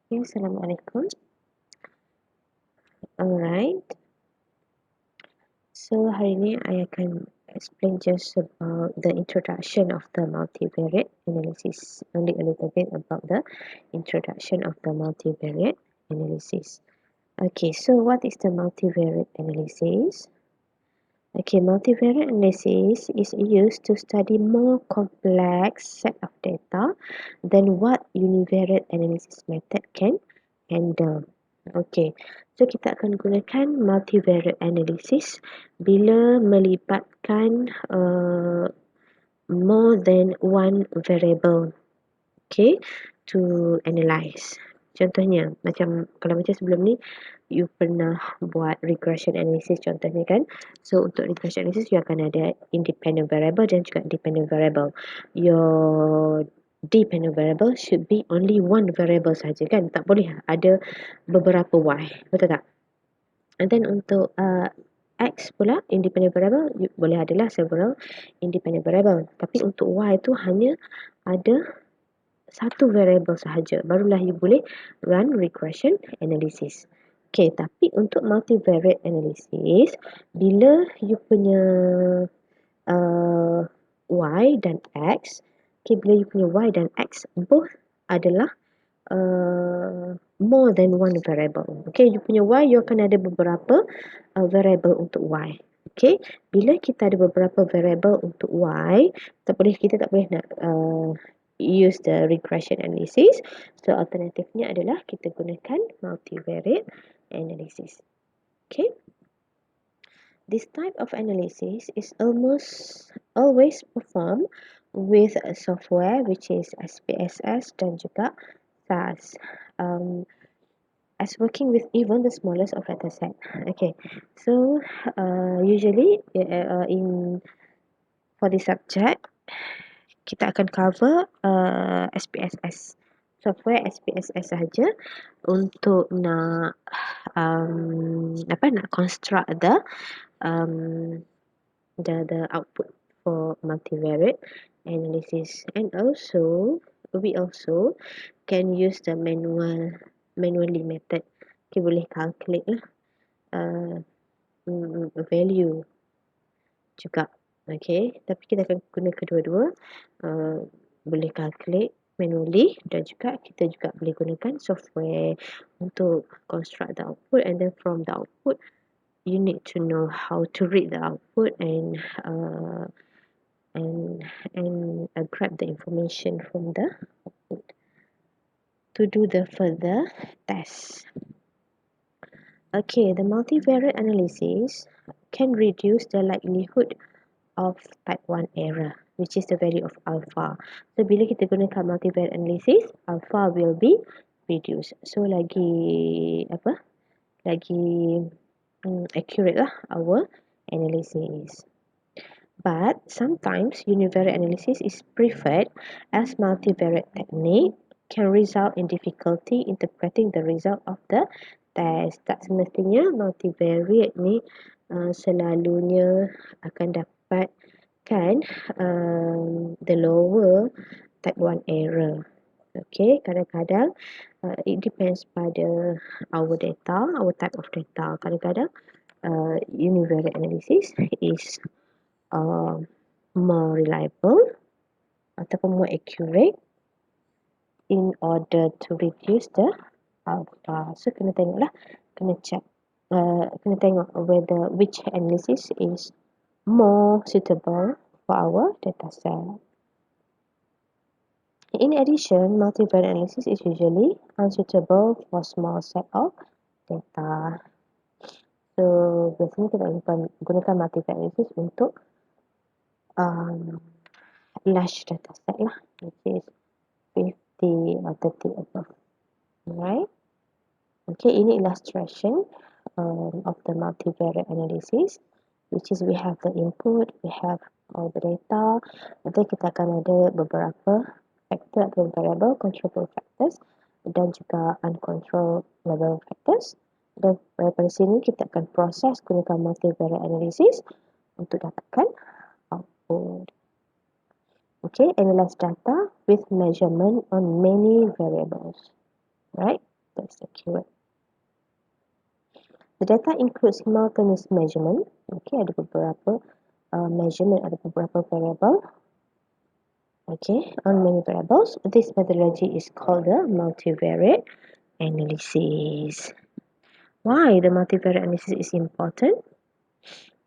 Okay, Assalamualaikum. Alright, so hari ni I akan explain just about the introduction of the multivariate analysis. Only a little bit about the introduction of the multivariate analysis. Okay, so what is the multivariate analysis? Okay, multivariate analysis is used to study more complex set of data than what univariate analysis method can handle. Okay, so kita akan gunakan multivariate analysis bila melibatkan more than one variable, okay, to analyze. Contohnya, kalau macam sebelum ni, you pernah buat regression analysis contohnya kan. So, untuk regression analysis, you akan ada independent variable dan juga dependent variable. Your dependent variable should be only one variable saja kan. Tak boleh ada beberapa y. Betul tak? And then untuk X pula, independent variable, boleh adalah several independent variable. Tapi untuk Y tu hanya ada satu variable sahaja. Barulah you boleh run regression analysis. Okay, tapi untuk multivariate analysis, bila you punya Y dan X, okay, bila you punya Y dan X both adalah more than one variable. Okay, you punya Y, you akan ada beberapa variable untuk Y. Okay, bila kita ada beberapa variable untuk Y, kita tak boleh nak use the regression analysis. So, alternatifnya adalah kita gunakan multivariate analysis. Okay, this type of analysis is almost always performed with a software which is SPSS dan juga SAS. As working with even the smallest of data set. Okay, so usually for this subject, kita akan cover SPSS software SPSS sahaja untuk nak nak construct the output for multivariate analysis, and also we also can use the manually method. Okay, boleh calculate lah value juga. Okay, tapi kita akan guna kedua-dua, boleh calculate manually dan juga kita juga boleh gunakan software untuk construct the output, and then from the output you need to know how to read the output and grab the information from the output to do the further tests. Okay, the multivariate analysis can reduce the likelihood of type 1 error, which is the value of alpha. So, bila kita gunakan multivariate analysis, alpha will be reduced. So, lagi accurate lah our analysis. But sometimes univariate analysis is preferred as multivariate technique can result in difficulty interpreting the result of the test. Tak semestinya multivariate ni selalunya akan dapatkan the lower type 1 error. Okay, kadang-kadang it depends pada our data, our type of data. Kadang-kadang univariate analysis is more reliable ataupun more accurate in order to reduce the alpha. So, kena tengoklah, kena check, kena tengok whether which analysis is more suitable for our data set. In addition, multivariate analysis is usually unsuitable for small set of data. So, biasanya kita gunakan multivariate analysis untuk large data set lah, which is 50 or 30 above. Alright. Okay, ini illustration of the multivariate analysis, which is we have the input, we have all the data. Nanti kita akan ada beberapa factor atau variable, controllable factors dan juga uncontrollable factors. Dan pada sini kita akan proses gunakan multivariate analysis untuk dapatkan output. Okay, analyze data with measurement on many variables. Right? That's the keyword. The data includes simultaneous measurement. Okay, ada beberapa measurement, ada beberapa variable. Okay, on many variables. This methodology is called the multivariate analysis. Why the multivariate analysis is important?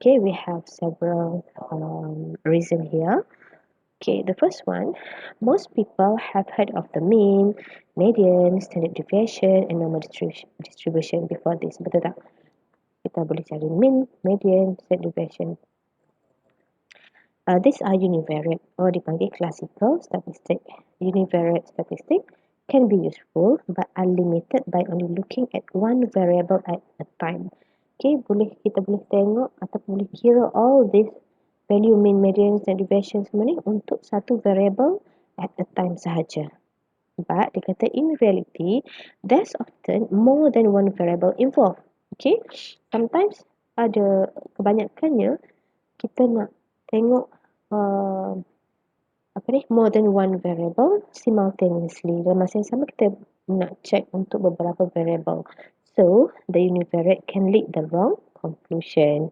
Okay, we have several reasons here. Okay, the first one, most people have heard of the mean, median, standard deviation, and normal distribution before this. Betul tak? Kita boleh cari mean, median, standard deviation. These are univariate or dipanggil classical statistic. Univariate statistic can be useful but are limited by only looking at one variable at a time. Okay, kita boleh tengok atau boleh kira all this value mean, median, standard deviation semua ni untuk satu variable at a time sahaja. But dia kata in reality, there's often more than one variable involved. Okay, sometimes ada kebanyakannya kita nak tengok more than one variable simultaneously. Dalam masa yang sama kita nak check untuk beberapa variable. So, the univariate can lead the wrong conclusion.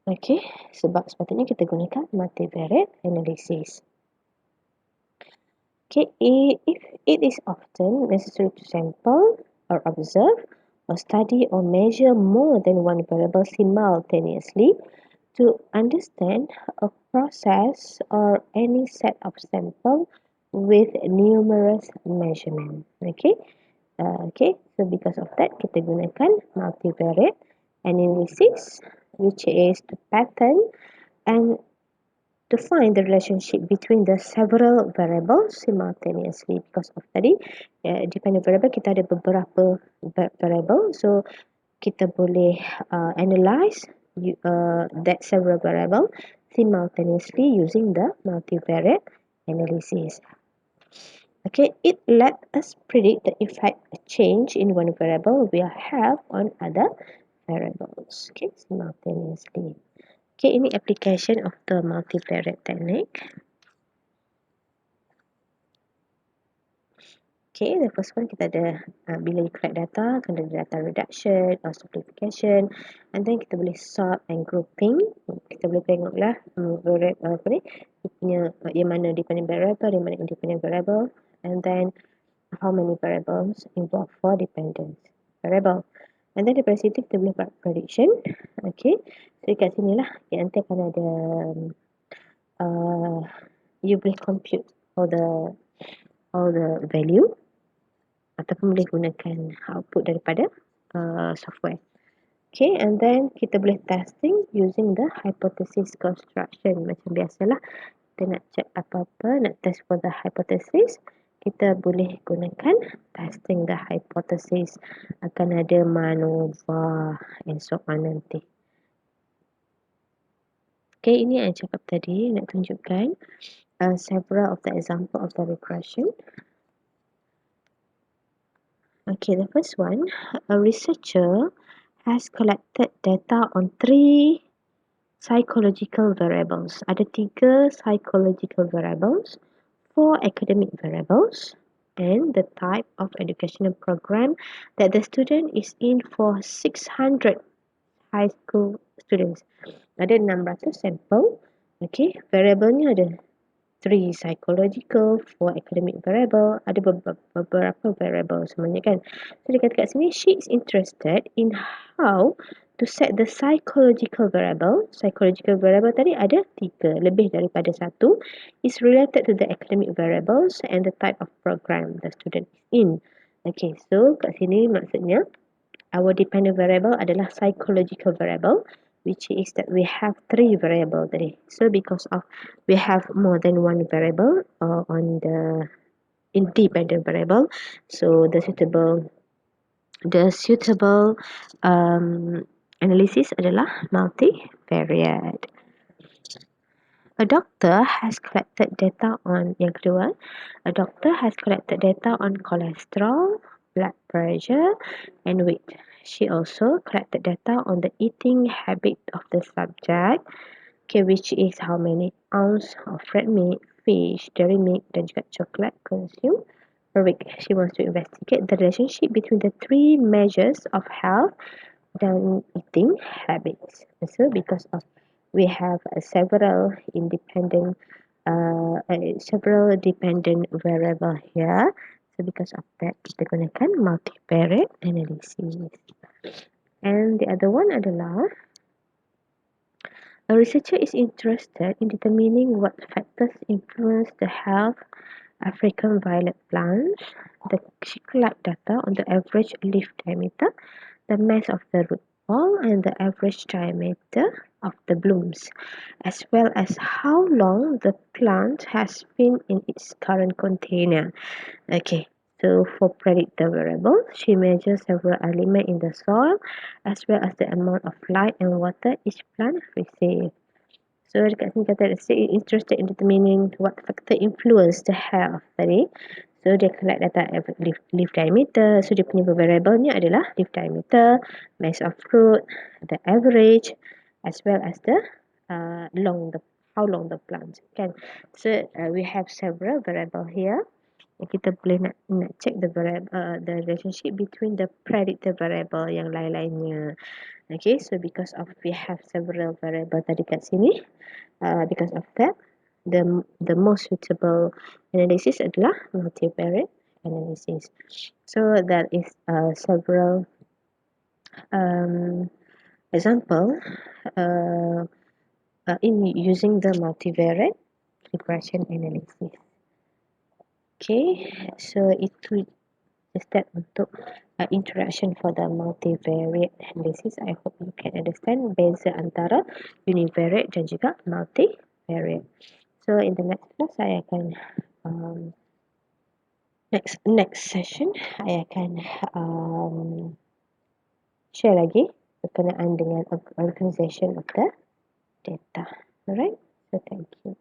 Okay, sebab sepatutnya kita gunakan multivariate analysis. Okay, if it is often necessary to sample or observe or study or measure more than one variable simultaneously to understand a process or any set of sample with numerous measurement. Okay, so because of that kita gunakan multivariate analysis, which is to pattern and to find the relationship between the several variables simultaneously. Because of tadi, dependent variable kita ada beberapa variable, so kita boleh analyze that several variable simultaneously using the multivariate analysis. Okay, it let us predict the effect a change in one variable will have on other variables. Okay, simultaneously. Okay, ini application of the multivariate technique. Okay, the first one kita ada bila you collect data, kena ada data reduction or simplification, and then kita boleh sort and grouping. Kita boleh tengoklah dia punya yang mana dependent variable, yang mana independent variable, and then how many variables involved for dependent variable. And then daripada situ kita boleh buat prediction. Okay, so dekat sini lah nanti akan ada you boleh compute all the value ataupun boleh gunakan output daripada software. Okay, and then kita boleh testing using the hypothesis construction. Macam biasalah, kita nak check apa-apa, nak test for the hypothesis, kita boleh gunakan testing the hypothesis. Akan ada MANOVA and so on nanti. Okay, ini yang cakap tadi, nak tunjukkan several of the example of the regression. Okay, the first one, a researcher has collected data on 3 psychological variables. Ada 3 psychological variables, 4 academic variables, and the type of educational program that the student is in for 600 high school students. Ada 600 sampel. Okay, variabelnya ada 3 psychological, 4 academic variable, ada beberapa variable semuanya kan. So dia kata kat sini, she is interested in how to set the psychological variable. Psychological variable tadi ada 3, lebih daripada 1, is related to the academic variables and the type of program the student is in. Okay, so kat sini maksudnya, our dependent variable adalah psychological variable, which is that we have 3 variable tadi. So because of we have more than one variable on the independent variable, so the suitable analysis adalah multivariate. A doctor has collected data on yang kedua. A doctor has collected data on cholesterol, blood pressure, and weight. She also collected data on the eating habit of the subject, okay, which is how many ounce of red meat, fish, dairy milk dan juga coklat consumed She wants to investigate the relationship between the three measures of health than eating habits. So because of we have several dependent variable here. So because of that, kita gunakan multivariate analysis. And the other one adalah a researcher is interested in determining what factors influence the health African violet plants. She collects data on the average leaf diameter, the mass of the root ball, and the average diameter of the blooms, as well as how long the plant has been in its current container. Okay, so for predictor variables, she measures several elements in the soil, as well as the amount of light and water each plant receives. So dekat sini kata stay interested in determining what factor influence the health tadi. So dia collect data leaf diameter. So dia punya variable-nya adalah leaf diameter, mass of fruit, the average, as well as the how long the plant kan. So we have several variable here. Kita boleh nak check the relationship between the predictor variable yang lain-lainnya. Okay, so because of we have several variable tadi kat sini, because of that, the most suitable analysis adalah multivariate analysis. So that is several example in using the multivariate regression analysis. Okay, so itu step untuk introduction for the multivariate analysis. I hope you can understand beza antara univariate dan juga multivariate. So in the next class saya akan next session saya akan share lagi berkenaan dengan organization of the data. Alright, so thank you.